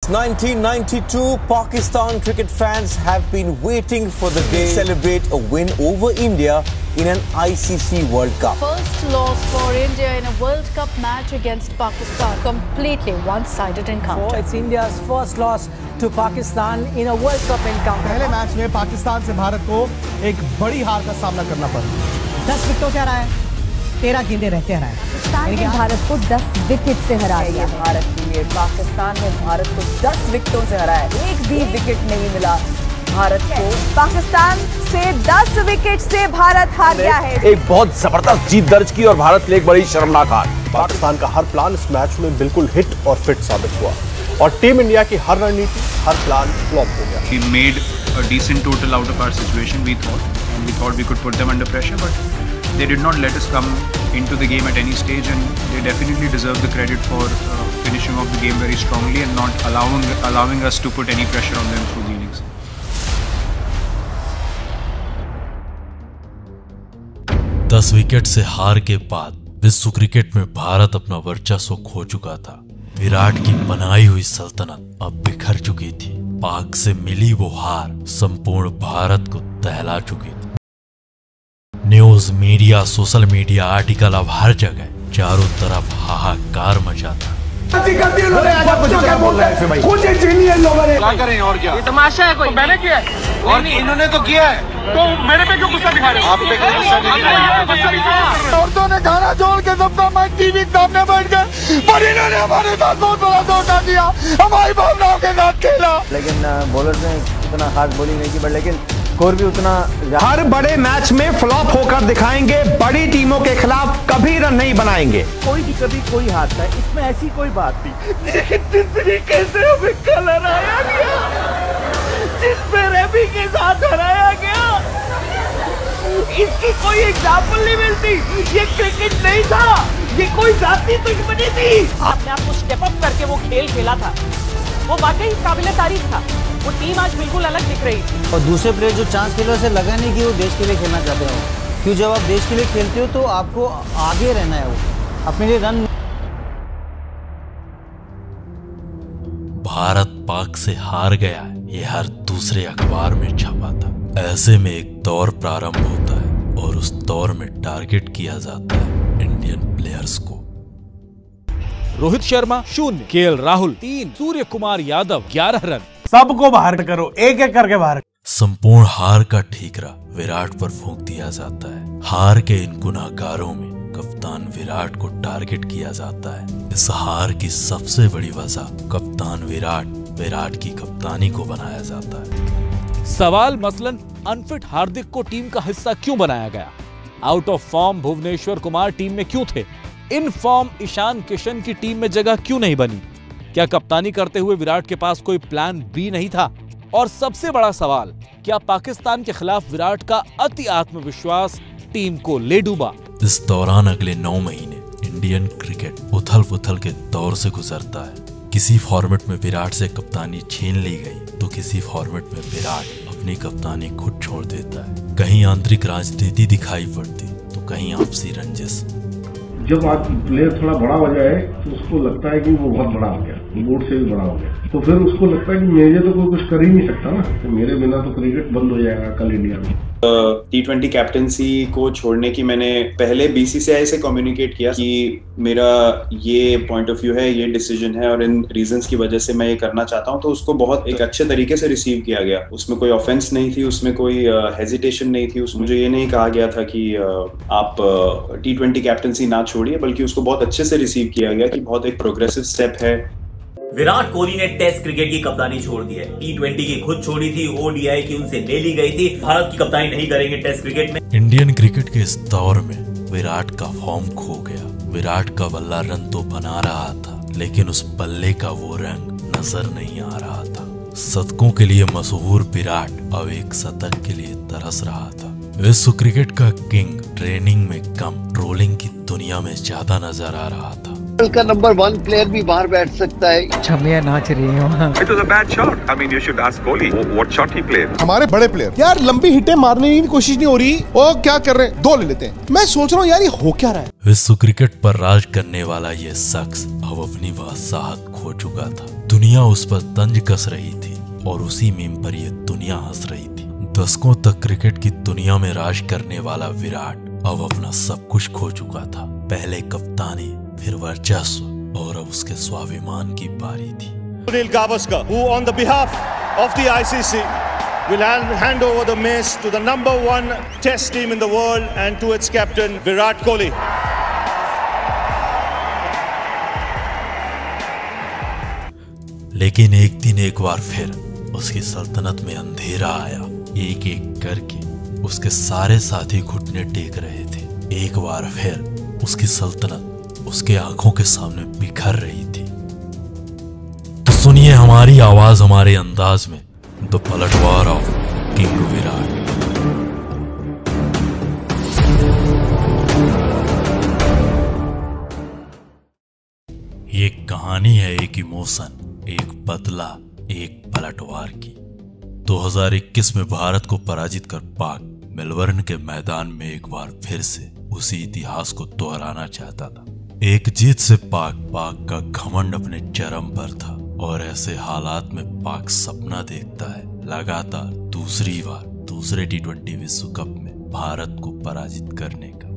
Since 1992, Pakistan cricket fans have been waiting for the day to celebrate a win over India in an ICC World Cup. First loss for India in a World Cup match against Pakistan. Completely one-sided encounter. It's India's first loss to Pakistan in a World Cup encounter. पहले match में पाकिस्तान से भारत को एक बड़ी हार का सामना करना पड़ा। 10 विकेटों से हरा है, 13 गेंदें रहते हरा है। पाकिस्तान ने भारत को 10 विकेट से हरा दिया। भारत के लिए पाकिस्तान ने भारत को 10 विकेटों से हराया, एक भी विकेट नहीं मिला भारत को। पाकिस्तान से 10 विकेट से भारत हार गया है। एक बहुत जबरदस्त जीत दर्ज की और भारत के लिए एक बड़ी शर्मनाक हार। पाकिस्तान का हर प्लान इस मैच में बिल्कुल हिट और फिट साबित हुआ और टीम इंडिया की हर रणनीति, हर प्लान फ्लॉप हो गया। We made a decent total out of our situation, we thought we could put them under pressure, but they did not let us come into the game at any stage, and they definitely deserve the credit for finishing off the game very strongly and not allowing us to put any pressure on them through the innings. दस wicket से हार के बाद विश्व cricket में भारत अपना वर्चस्व खो चुका था। विराट की बनाई हुई सल्तनत अब बिखर चुकी थी। पाक से मिली वो हार संपूर्ण भारत को दहला चुकी थी। News media, social media, article अब हर जगह चारों तरफ हाहाकार मचा था। ये तमाशा है कोई? मैंने किया है और इन्होंने तो किया है, तो मेरे पे क्यों गुस्सा दिखा रहे हो? आप पे क्यों गुस्सा दिखा रहे हो? औरतों ने खाना छोड़ के सबका मैं टीवी सामने बैठ गए, पर इन्होंने हमारे साथ बहुत बड़ा धोखा किया, हमारी भावनाओं के साथ खेला। लेकिन बॉलर ने उतना खास बॉलिंग नहीं की, बट लेकिन स्कोर भी उतना। हर बड़े मैच में फ्लॉप होकर दिखाएंगे, बड़ी टीमों के खिलाफ कभी रन नहीं बनाएंगे। कोई भी कभी कोई हारता है, इसमें ऐसी कोई बात नहीं। जिस तरीके से हमें कल हराया गया, जिसमें रवि के साथ हराया गया, इसकी कोई एग्जाम्पल नहीं मिलती। ये क्रिकेट नहीं था, ये कोई जाती दुश्मनी थी। अपने आप को स्टेप अप करके वो खेल खेला था, वो वाकई काबिले तारीफ था। वो टीम आज बिल्कुल अलग दिख रही थी। और दूसरे प्लेयर जो चांस खेल रहे, लगा नहीं कि वो देश के लिए खेलना चाहते हो, क्यों जब आप देश के लिए खेलते हो तो आपको आगे रहना है, वो अपने लिए रन। भारत पाक से हार गया है, ये हर दूसरे अखबार में छपा था। ऐसे में एक दौर प्रारंभ होता है और उस दौर में टारगेट किया जाता है इंडियन प्लेयर्स को। Rohit Sharma 0, KL Rahul 3, Surya Kumar Yadav 11 run. सबको बाहर करो, एक एक करके बाहर। संपूर्ण हार का ठीकरा विराट पर फूंक दिया जाता है। हार के इन गुनाहगारों में कप्तान विराट को टारगेट किया जाता है। इस हार की सबसे बड़ी वजह कप्तान विराट की कप्तानी को बनाया जाता है। सवाल मसलन अनफिट हार्दिक को टीम का हिस्सा क्यों बनाया गया? Out of form Bhuvneshwar Kumar team में क्यों थे? इन फॉर्म ईशान किशन की टीम में जगह क्यों नहीं बनी? क्या कप्तानी करते हुए विराट के पास कोई प्लान बी नहीं था? और सबसे बड़ा सवाल, क्या पाकिस्तान के खिलाफ विराट का अति आत्मविश्वास टीम को ले डूबा? इस दौरान अगले 9 महीने इंडियन क्रिकेट उथल पुथल के दौर से गुजरता है। किसी फॉर्मेट में विराट से कप्तानी छीन ली गई तो किसी फॉर्मेट में विराट अपनी कप्तानी खुद छोड़ देता है। कहीं आंतरिक राजनीति दिखाई पड़ती तो कहीं आपसी रंजिश। जब आज प्लेयर थोड़ा बड़ा हो जाए तो उसको लगता है कि वो बहुत बड़ा हो गया, बोर्ड से भी बड़ा हो गया, तो फिर उसको लगता है कि मेरे तो कोई कुछ कर ही नहीं सकता ना, तो मेरे बिना तो क्रिकेट बंद हो जाएगा कल इंडिया में। T20 कैप्टेंसी को छोड़ने की मैंने पहले BCCI से कम्युनिकेट किया कि मेरा ये पॉइंट ऑफ व्यू है, ये डिसीजन है और इन रीजंस की वजह से मैं ये करना चाहता हूँ, तो उसको बहुत एक अच्छे तरीके से रिसीव किया गया। उसमें कोई ऑफेंस नहीं थी, उसमें कोई हेजिटेशन नहीं थी, मुझे ये नहीं कहा गया था कि आप T20 कैप्टेंसी ना छोड़िए, बल्कि उसको बहुत अच्छे से रिसीव किया गया कि बहुत एक प्रोग्रेसिव स्टेप है। विराट कोहली ने टेस्ट क्रिकेट की कप्तानी छोड़ दी है। T20 की खुद छोड़ी थी, ODI की उनसे ले ली गई थी। भारत की कप्तानी नहीं करेंगे टेस्ट क्रिकेट में। इंडियन क्रिकेट के इस दौर में विराट का फॉर्म खो गया। विराट का बल्ला रन तो बना रहा था, लेकिन उस बल्ले का वो रंग नजर नहीं आ रहा था। शतकों के लिए मशहूर विराट अब एक शतक के लिए तरस रहा था। विश्व क्रिकेट का किंग ट्रेनिंग में कम, ट्रोलिंग की दुनिया में ज्यादा नजर आ रहा था। का नंबर 1 प्लेयर भी बाहर बैठ सकता है। छमिया नाच रही है वहाँ। It was a bad shot. I mean, you should ask Kohli what shot he played. हमारे बड़े प्लेयर यार लंबी हिटें मारने की कोशिश नहीं हो रही, वो क्या कर रहे हैं, 2 ले लेते हैं। मैं सोच रहा हूँ यार ये हो क्या रहा है। विश्व क्रिकेट पर राज करने वाला ये शख्स अब अपनी बादशाहत खो चुका था। दुनिया उस पर तंज कस रही थी और उसी मीम पर ये दुनिया हंस रही थी। दशकों तक क्रिकेट की दुनिया में राज करने वाला विराट अब अपना सब कुछ खो चुका था। पहले कप्तानी, फिर वर्चस्व और अब उसके स्वाभिमान की बारी थी। Sunil Gavaskar, who on the behalf of the ICC will hand over the mace to the number 1 test team in the world and to its captain Virat Kohli. लेकिन एक दिन एक बार फिर उसकी सल्तनत में अंधेरा आया। एक एक करके उसके सारे साथी घुटने टेक रहे थे। एक बार फिर उसकी सल्तनत उसके आंखों के सामने बिखर रही थी। तो सुनिए हमारी आवाज, हमारे अंदाज में, द पलटवार ऑफ किंग विराट। ये कहानी है एक इमोशन, एक बदला, एक पलटवार की। 2021 में भारत को पराजित कर पाक मेलबर्न के मैदान में एक बार फिर से उसी इतिहास को दोहराना चाहता था। एक जीत से पाक का घमंड अपने चरम पर था और ऐसे हालात में पाक सपना देखता है लगातार दूसरी बार दूसरे T20 विश्व कप में भारत को पराजित करने का।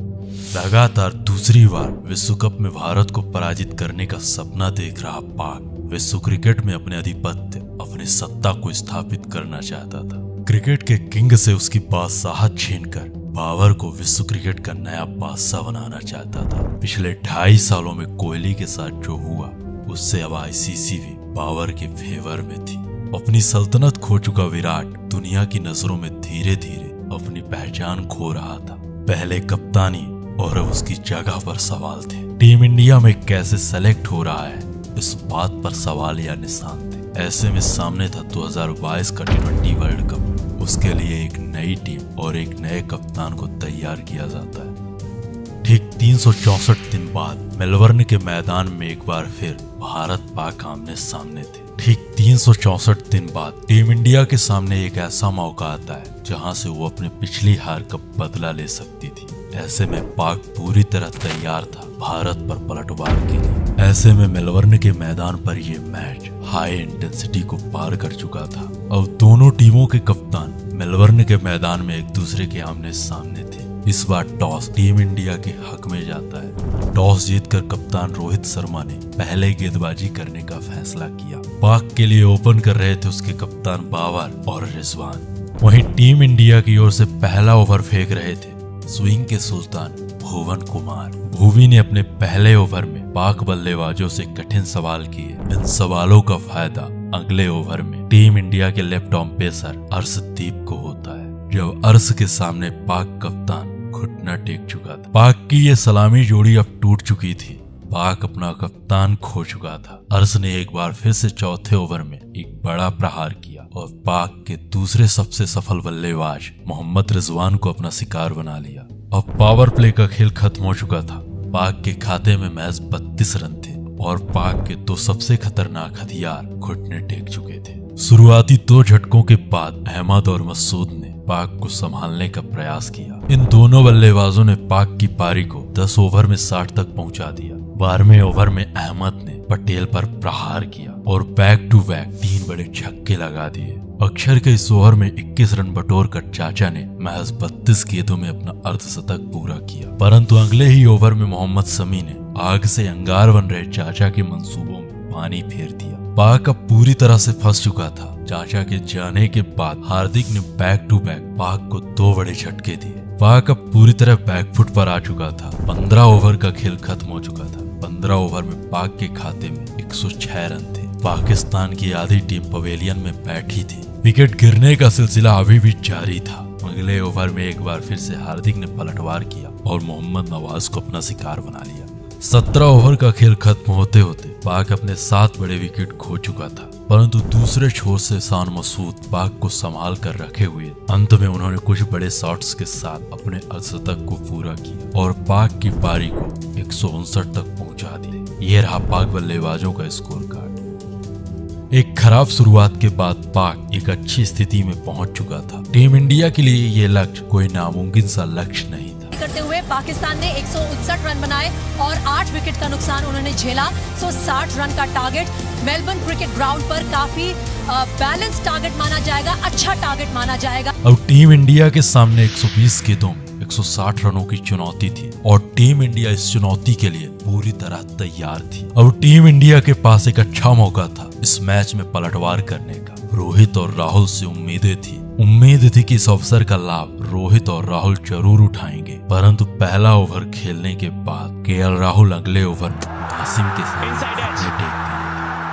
लगातार दूसरी बार विश्व कप में भारत को पराजित करने का सपना देख रहा पाक विश्व क्रिकेट में अपने आधिपत्य, अपनी सत्ता को स्थापित करना चाहता था। क्रिकेट के किंग से उसकी बादशाहत छीनकर बाबर को विश्व क्रिकेट का नया बादशाह बनाना चाहता था। पिछले 2.5 सालों में कोहली के साथ जो हुआ उससे अब ICC भी बाबर के फेवर में थी। अपनी सल्तनत खो चुका विराट दुनिया की नजरों में धीरे धीरे अपनी पहचान खो रहा था। पहले कप्तानी और अब उसकी जगह पर सवाल थे। टीम इंडिया में कैसे सेलेक्ट हो रहा है, इस बात पर सवाल या निशान थे। ऐसे में सामने था 2022 का T20 वर्ल्ड कप। उसके लिए एक नई टीम और एक नए कप्तान को तैयार किया जाता है। ठीक 364 दिन बाद मेलबर्न के मैदान में एक बार फिर भारत पाक आमने सामने थे। ठीक 364 दिन बाद टीम इंडिया के सामने एक ऐसा मौका आता है जहां से वो अपने पिछली हार का बदला ले सकती थी। ऐसे में पाक पूरी तरह तैयार था भारत पर पलटवार के लिए। ऐसे में मेलबर्न के मैदान पर ये मैच हाई इंटेंसिटी को पार कर चुका था। अब दोनों टीमों के कप्तान मेलबर्न के मैदान में एक दूसरे के आमने सामने थे। इस बार टॉस टीम इंडिया के हक में जाता है। टॉस जीतकर कप्तान रोहित शर्मा ने पहले गेंदबाजी करने का फैसला किया। पाक के लिए ओपन कर रहे थे उसके कप्तान बाबर और रिजवान। वहीं टीम इंडिया की ओर से पहला ओवर फेंक रहे थे स्विंग के सुल्तान भुवन कुमार। भुवी ने अपने पहले ओवर में पाक बल्लेबाजों से कठिन सवाल किए। इन सवालों का फायदा अगले ओवर में टीम इंडिया के लेफ्ट आर्म पेसर अर्शदीप को होता है। जब अर्श के सामने पाक कप्तान घुटना टेक चुका था। पाक की ये सलामी जोड़ी अब टूट चुकी थी। पाक अपना कप्तान खो चुका था। अर्श ने एक बार फिर से चौथे ओवर में एक बड़ा प्रहार किया और पाक के दूसरे सबसे सफल बल्लेबाज मोहम्मद रिजवान को अपना शिकार बना लिया। अब पावर प्ले का खेल खत्म हो चुका था। पाक के खाते में महज 32 रन थे और पाक के 2 सबसे खतरनाक हथियार घुटने टेक चुके थे। शुरुआती 2 झटकों के बाद अहमद और मसूद ने पाक को संभालने का प्रयास किया। इन दोनों बल्लेबाजों ने पाक की पारी को 10 ओवर में 60 तक पहुंचा दिया। 12वें ओवर में अहमद ने पटेल पर प्रहार किया और बैक टू बैक 3 बड़े छक्के लगा दिए। अक्षर के इस ओवर में 21 रन बटोर कर चाचा ने महज 32 गेंदों में अपना अर्धशतक पूरा किया। परंतु अगले ही ओवर में मोहम्मद शमी ने आग से अंगार बन रहे चाचा के मंसूबों में पानी फेर दिया। पाक अब पूरी तरह से फंस चुका था। चाचा के जाने के बाद हार्दिक ने बैक टू बैक पाक को 2 बड़े झटके दिए। पाक अब पूरी तरह बैकफुट पर आ चुका था। 15 ओवर का खेल खत्म हो चुका था। 15 ओवर में पाक के खाते में 106 रन थे। पाकिस्तान की आधी टीम पवेलियन में बैठी थी। विकेट गिरने का सिलसिला अभी भी जारी था। अगले ओवर में एक बार फिर से हार्दिक ने पलटवार किया और मोहम्मद नवाज को अपना शिकार बना लिया। 17 ओवर का खेल खत्म होते होते पाक अपने 7 बड़े विकेट खो चुका था। परंतु दूसरे छोर से शान मसूद पाक को संभाल कर रखे हुए। अंत में उन्होंने कुछ बड़े शॉट्स के साथ अपने अर्धशतक को पूरा किया और पाक की पारी को 159 तक पहुंचा दिया। ये रहा पाक बल्लेबाजों का स्कोर कार्ड। एक खराब शुरुआत के बाद पाक एक अच्छी स्थिति में पहुंच चुका था। टीम इंडिया के लिए ये लक्ष्य कोई नामुमकिन सा लक्ष्य नहीं था। करते हुए पाकिस्तान ने 159 रन बनाए और 8 विकेट का नुकसान उन्होंने झेला। 160 रन का टारगेट मेलबर्न क्रिकेट ग्राउंड पर काफी बैलेंस टारगेट माना जाएगा, अच्छा टारगेट माना जाएगा। अब टीम इंडिया के सामने 120 गेंदों में 160 रनों की चुनौती थी और टीम इंडिया इस चुनौती के लिए पूरी तरह तैयार थी। अब टीम इंडिया के पास एक अच्छा मौका था इस मैच में पलटवार करने का। रोहित और राहुल से उम्मीदें थी। उम्मीद थी कि इस अवसर का लाभ रोहित और राहुल जरूर उठाएंगे, परंतु पहला ओवर खेलने के बाद केएल राहुल अगले ओवर में नासिम के साथ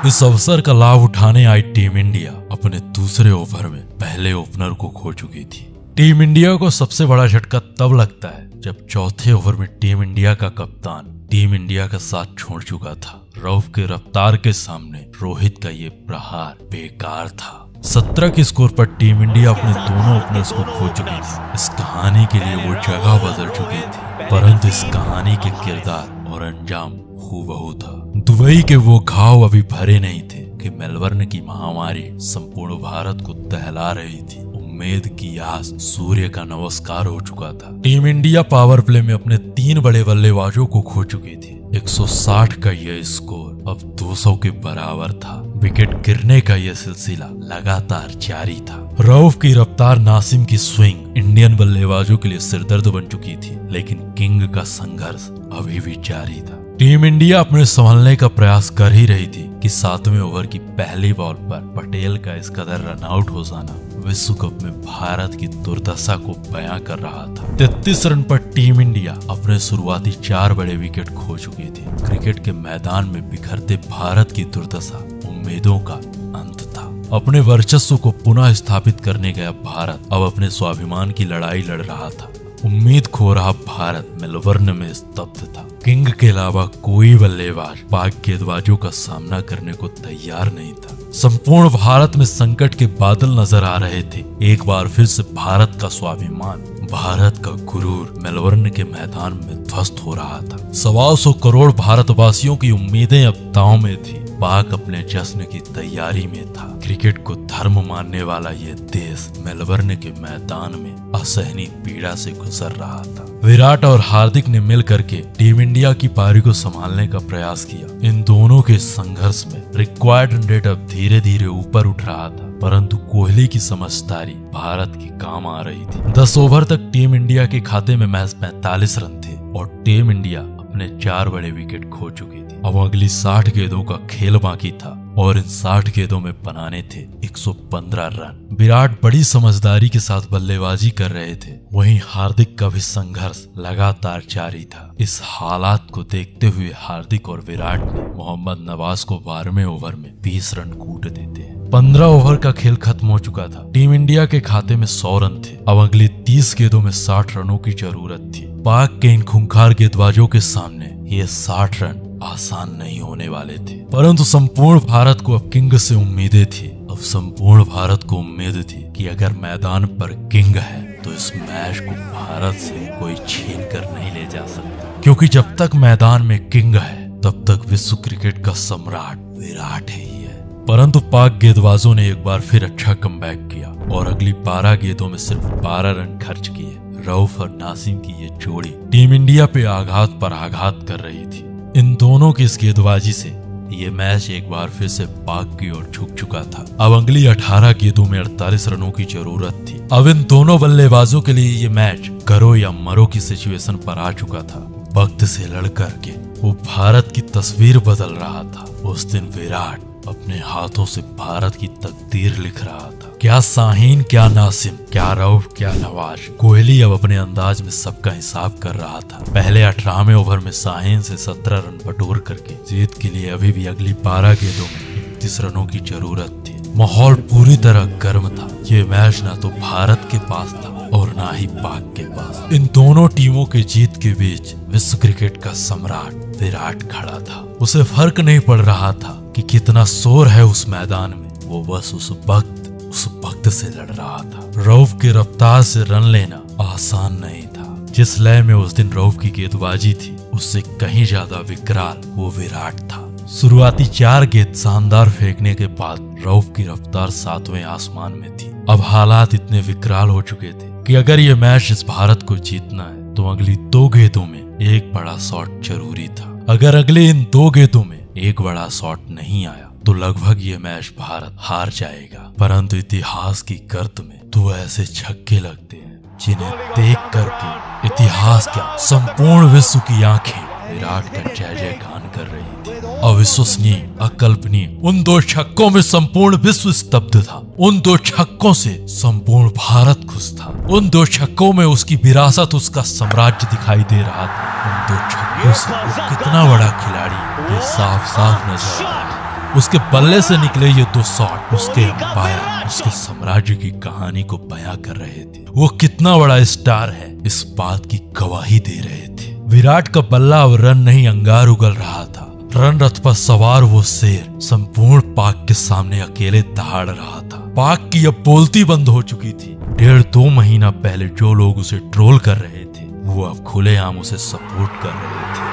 इस अवसर का लाभ उठाने आई टीम इंडिया अपने दूसरे ओवर में पहले ओपनर को खो चुकी थी। टीम इंडिया को सबसे बड़ा झटका तब लगता है जब चौथे ओवर में टीम इंडिया का कप्तान टीम इंडिया का साथ छोड़ चुका था। रऊफ के रफ्तार के सामने रोहित का ये प्रहार बेकार था। 17 के स्कोर पर टीम इंडिया अपने दोनों ओपनर्स को खो चुकी थी। इस कहानी के लिए वो जगह बदल चुकी थी, परंतु इस कहानी के किरदार और अंजाम हूबहू था। दुबई के वो घाव अभी भरे नहीं थे कि मेलबर्न की महामारी संपूर्ण भारत को दहला रही थी। उम्मीद की आस सूर्य का नमस्कार हो चुका था। टीम इंडिया पावर प्ले में अपने 3 बड़े बल्लेबाजों को खो चुकी थी। 160 का यह स्कोर अब 200 के बराबर था। विकेट गिरने का यह सिलसिला लगातार जारी था। रऊफ की रफ्तार, नासिम की स्विंग इंडियन बल्लेबाजों के लिए सिरदर्द बन चुकी थी, लेकिन किंग का संघर्ष अभी भी जारी था। टीम इंडिया अपने संभलने का प्रयास कर ही रही थी कि 7वें ओवर की पहली बॉल पर पटेल का इस कदर रन आउट हो जाना विश्व कप में भारत की दुर्दशा को बयां कर रहा था। 33 रन पर टीम इंडिया अपने शुरुआती 4 बड़े विकेट खो चुकी थी। क्रिकेट के मैदान में बिखरते भारत की दुर्दशा उम्मीदों का अंत था। अपने वर्चस्व को पुनः स्थापित करने गया भारत अब अपने स्वाभिमान की लड़ाई लड़ रहा था। उम्मीद खो रहा भारत मेलबर्न में स्तब्ध था। किंग के अलावा कोई बल्लेबाज पाक गेंदबाजों का सामना करने को तैयार नहीं था। संपूर्ण भारत में संकट के बादल नजर आ रहे थे। एक बार फिर से भारत का स्वाभिमान, भारत का गुरूर मेलबर्न के मैदान में ध्वस्त हो रहा था। 125 करोड़ भारतवासियों की उम्मीदें अब दांव में थी। पाक अपने जश्न की तैयारी में था। क्रिकेट को धर्म मानने वाला ये देश मेलबर्न के मैदान में असहनीय पीड़ा से गुजर रहा था। विराट और हार्दिक ने मिल करके टीम इंडिया की पारी को संभालने का प्रयास किया। इन दोनों के संघर्ष में रिक्वायर्ड रन रेट अब धीरे धीरे ऊपर उठ रहा था, परंतु कोहली की समझदारी भारत की काम आ रही थी। 10 ओवर तक टीम इंडिया के खाते में महज 45 रन थे और टीम इंडिया अपने 4 बड़े विकेट खो चुकी थी। अब अगली 60 गेंदों का खेल बाकी था और इन 60 गेंदों में बनाने थे 115 रन। विराट बड़ी समझदारी के साथ बल्लेबाजी कर रहे थे, वहीं हार्दिक का भी संघर्ष लगातार जारी था। इस हालात को देखते हुए हार्दिक और विराट ने मोहम्मद नवाज को 12वें ओवर में 20 रन कूट देते हैं। 15 ओवर का खेल खत्म हो चुका था। टीम इंडिया के खाते में 100 रन थे। अब अगली 30 गेंदों में 60 रनों की जरूरत थी। पाक के इन खूंखार गेंदबाजों के सामने ये 60 रन आसान नहीं होने वाले थे, परंतु संपूर्ण भारत को अब किंग से उम्मीदें थी। अब संपूर्ण भारत को उम्मीद थी कि अगर मैदान पर किंग है तो इस मैच को भारत से कोई छीन कर नहीं ले जा सकता, क्योंकि जब तक मैदान में किंग है तब तक विश्व क्रिकेट का सम्राट विराट ही है। परंतु पाक गेंदबाजों ने एक बार फिर अच्छा कमबैक किया और अगली 12 गेंदों में सिर्फ 12 रन खर्च किए। रऊफ और नासिम की ये जोड़ी टीम इंडिया पे आघात पर आघात कर रही थी। इन दोनों की इस गेंदबाजी से ये मैच एक बार फिर से पाक की ओर झुक चुका था। अब अगली 18 गेंदों में 48 रनों की जरूरत थी। अब इन दोनों बल्लेबाजों के लिए ये मैच करो या मरो की सिचुएशन पर आ चुका था। वक्त से लड़ करके वो भारत की तस्वीर बदल रहा था। उस दिन विराट अपने हाथों से भारत की तकदीर लिख रहा था। क्या शाहीन, क्या नासिम, क्या रऊफ, क्या नवाज, कोहली अब अपने अंदाज में सबका हिसाब कर रहा था। पहले 18वें ओवर में शाहीन से 17 रन बटोर करके जीत के लिए अभी भी अगली 12 गेंदों में 31 रनों की जरूरत थी। माहौल पूरी तरह गर्म था। ये मैच ना तो भारत के पास था और ना ही पाक के पास। इन दोनों टीमों के जीत के बीच विश्व क्रिकेट का सम्राट विराट खड़ा था। उसे फर्क नहीं पड़ रहा था कि कितना शोर है उस मैदान में। वो बस उस वक्त से लड़ रहा था। रऊफ की रफ्तार से रन लेना आसान नहीं था। जिस लय में उस दिन रऊफ की गेंदबाजी थी उससे कहीं ज्यादा विकराल वो विराट था। शुरुआती 4 गेंद शानदार फेंकने के बाद रऊफ की रफ्तार 7वें आसमान में थी। अब हालात इतने विकराल हो चुके थे कि अगर ये मैच इस भारत को जीतना है तो अगली 2 गेंदों में एक बड़ा शॉट जरूरी था। अगर अगले इन 2 गेंदों में एक बड़ा शॉट नहीं आया तो लगभग ये मैच भारत हार जाएगा। परंतु इतिहास की गर्त में तो ऐसे छक्के लगते हैं जिन्हें देख करके इतिहास क्या संपूर्ण विश्व की आंखें विराट का जय जयगान कर रही थी। अविश्वसनीय, अकल्पनीय, उन 2 छक्कों में संपूर्ण विश्व स्तब्ध था। उन 2 छक्कों से संपूर्ण भारत खुश था। उन 2 छक्कों में उसकी विरासत, उसका साम्राज्य दिखाई दे रहा था। उन 2 छक्कों से वो कितना बड़ा खिलाड़ी है ये साफ साफ नजर आ रहा है। उसके बल्ले से निकले ये 2 शॉट उसके अंपायर, उसके साम्राज्य की कहानी को बयां कर रहे थे। वो कितना बड़ा स्टार है इस बात की गवाही दे रहे थे। विराट का बल्ला अब रन नहीं अंगार उगल रहा था। रन रथ पर सवार वो शेर संपूर्ण पाक के सामने अकेले दहाड़ रहा था। पाक की अब बोलती बंद हो चुकी थी। 1.5-2 महीना पहले जो लोग उसे ट्रोल कर रहे थे वो अब खुलेआम उसे सपोर्ट कर रहे थे।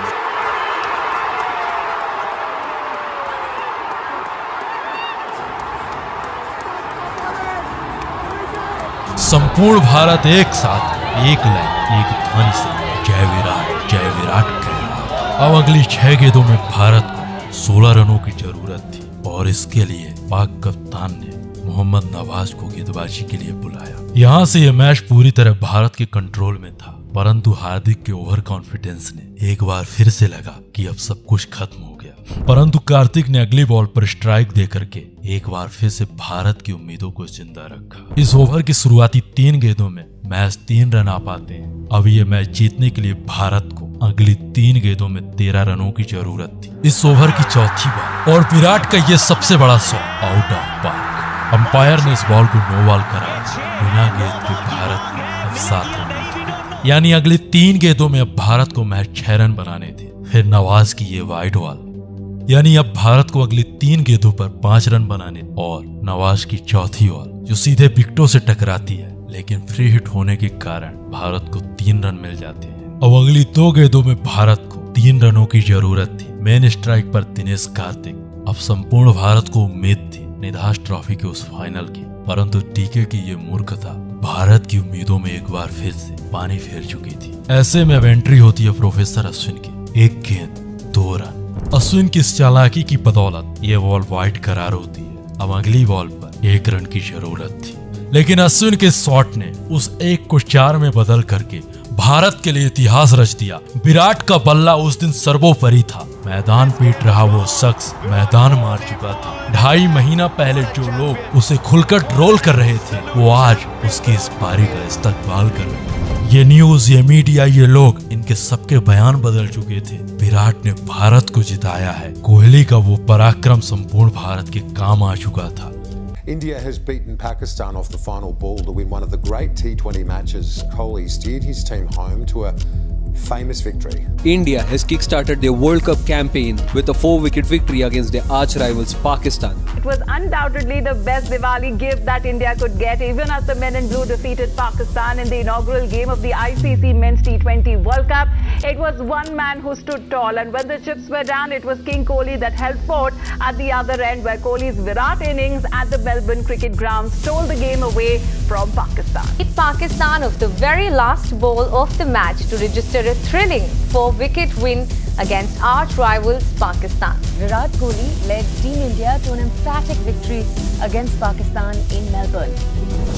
संपूर्ण भारत एक साथ, एक लय, एक ध्वनि से जय विराट कह रहा था। अब अगली 6 गेंदों में भारत को 16 रनों की जरूरत थी और इसके लिए पाक कप्तान ने मोहम्मद नवाज को गेंदबाजी के लिए बुलाया। यहाँ से यह मैच पूरी तरह भारत के कंट्रोल में था, परंतु हार्दिक के ओवर कॉन्फिडेंस ने एक बार फिर से लगा कि अब सब कुछ खत्म हो गया। परंतु कार्तिक ने अगली बॉल पर स्ट्राइक दे करके एक बार फिर से भारत की उम्मीदों को जिंदा रखा। इस ओवर की शुरुआती 3 गेंदों में मैच 3 रन आ पाते हैं। अब ये मैच जीतने के लिए भारत को अगली 3 गेंदों में 13 रनों की जरूरत थी। इस ओवर की चौथी बॉल और विराट का ये सबसे बड़ा shot out of park. Umpire ने इस बॉल को नो बॉल कराया। बिना गेंद के भारत को अब 7 रन मिल चुके थे। यानी अगली 3 गेंदों में अब भारत को मैच 6 रन बनाने थे। फिर नवाज की ये वाइड बॉल, यानी अब भारत को अगली 3 गेंदों पर 5 रन बनाने और नवाज की चौथी बॉल जो सीधे विकेटों से टकराती है, लेकिन फ्री हिट होने के कारण भारत को 3 रन मिल जाते हैं। अब अगली 2 गेंदों में भारत को 3 रनों की जरूरत थी। मेन स्ट्राइक पर दिनेश कार्तिक। अब संपूर्ण भारत को उम्मीद थी निधास ट्रॉफी के उस फाइनल की, परंतु टीके की ये मूर्खता भारत की उम्मीदों में एक बार फिर से पानी फेर चुकी थी। ऐसे में अब एंट्री होती है प्रोफेसर अश्विन की। 1 गेंद 2 रन। अश्विन की इस चालाकी की बदौलत ये बॉल वाइड करार होती है। अब अगली बॉल पर 1 रन की जरूरत थी, लेकिन अश्विन के शॉट ने उस 1 को 4 में बदल करके भारत के लिए इतिहास रच दिया। विराट का बल्ला उस दिन सर्वोपरि था। मैदान पीट रहा वो शख्स मैदान मार चुका था। 2.5 महीना पहले जो लोग उसे खुलकर ट्रोल कर रहे थे वो आज उसकी इस पारी का इस्तकबाल कर रहे हैं। ये न्यूज, ये मीडिया, ये लोग, इनके सबके बयान बदल चुके थे। विराट ने भारत को जिताया है। कोहली का वो पराक्रम संपूर्ण भारत के काम आ चुका था। India has beaten Pakistan off the final ball to win one of the great T20 matches. Kohli steered his team home to a famous victory. India has kick-started their World Cup campaign with a 4-wicket victory against their arch-rivals Pakistan. It was undoubtedly the best Diwali gift that India could get, even as the men in blue defeated Pakistan in the inaugural game of the ICC Men's T20 World Cup. It was one man who stood tall, and when the chips were down, it was King Kohli that held fort at the other end, where Kohli's Virat innings at the Melbourne cricket ground stole the game away from Pakistan. Pakistan of the very last ball of the match to register a thrilling 4-wicket win against arch rivals Pakistan. Virat Kohli led Team India to an emphatic victory against Pakistan in Melbourne.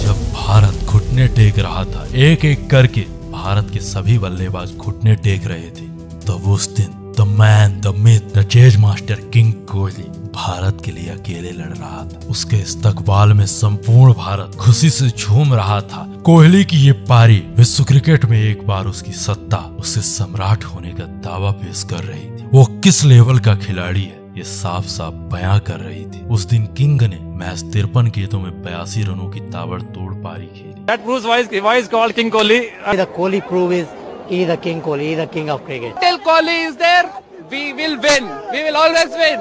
जब भारत घुटने take रहा था, एक-एक करके भारत के सभी बल्लेबाज घुटने टेक रहे थे, तब उस दिन the man, the myth, the chase master king Kohli Bharat के लिए अकेले लड़ रहा था। उसके इस्तकबाल में संपूर्ण भारत खुशी से झूम रहा था। कोहली की ये पारी विश्व क्रिकेट में एक बार उसकी सत्ता, उससे सम्राट होने का दावा पेश कर रही थी। वो किस लेवल का खिलाड़ी है ये साफ साफ बयां कर रही थी। उस दिन किंग ने मैच 53 गेंदों में 82 रनों की ताबड़तोड़ पारी खेली। That proves why is called King Kohli. The Kohli prove is he the King Kohli, he the king of cricket. Till Kohli is there, we will win. We will always win.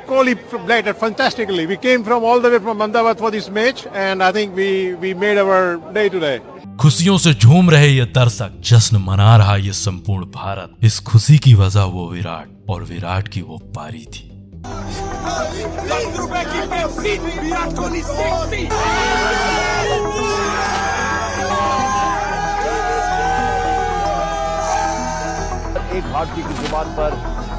Kohli played it fantastically. We came from all the way from Ahmedabad for this match, and I think we made our day today. खुशियों से झूम रहे ये दर्शक, जश्न मना रहा ये संपूर्ण भारत। इस खुशी की वजह वो विराट और विराट की वो पारी थी। 10 रुपए की पेप्सी, विराट कोहली सेक्सी। एक भारतीय की जुबान पर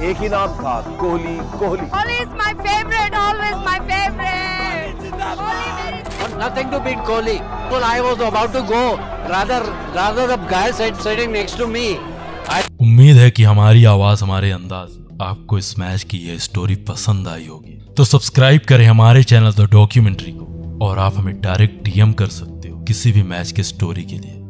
एक ही नाम था, Kohli. Kohli Kohli is my favorite, always my favorite. Nothing to beat Kohli. Well, I was about to go. Rather the guy sitting next to me. उम्मीद है कि हमारी आवाज, हमारे अंदाज आपको इस मैच की ये स्टोरी पसंद आई होगी। तो सब्सक्राइब करें हमारे चैनल द डॉक्यूमेंट्री को, और आप हमें डायरेक्ट डीएम कर सकते हो किसी भी मैच के स्टोरी के लिए।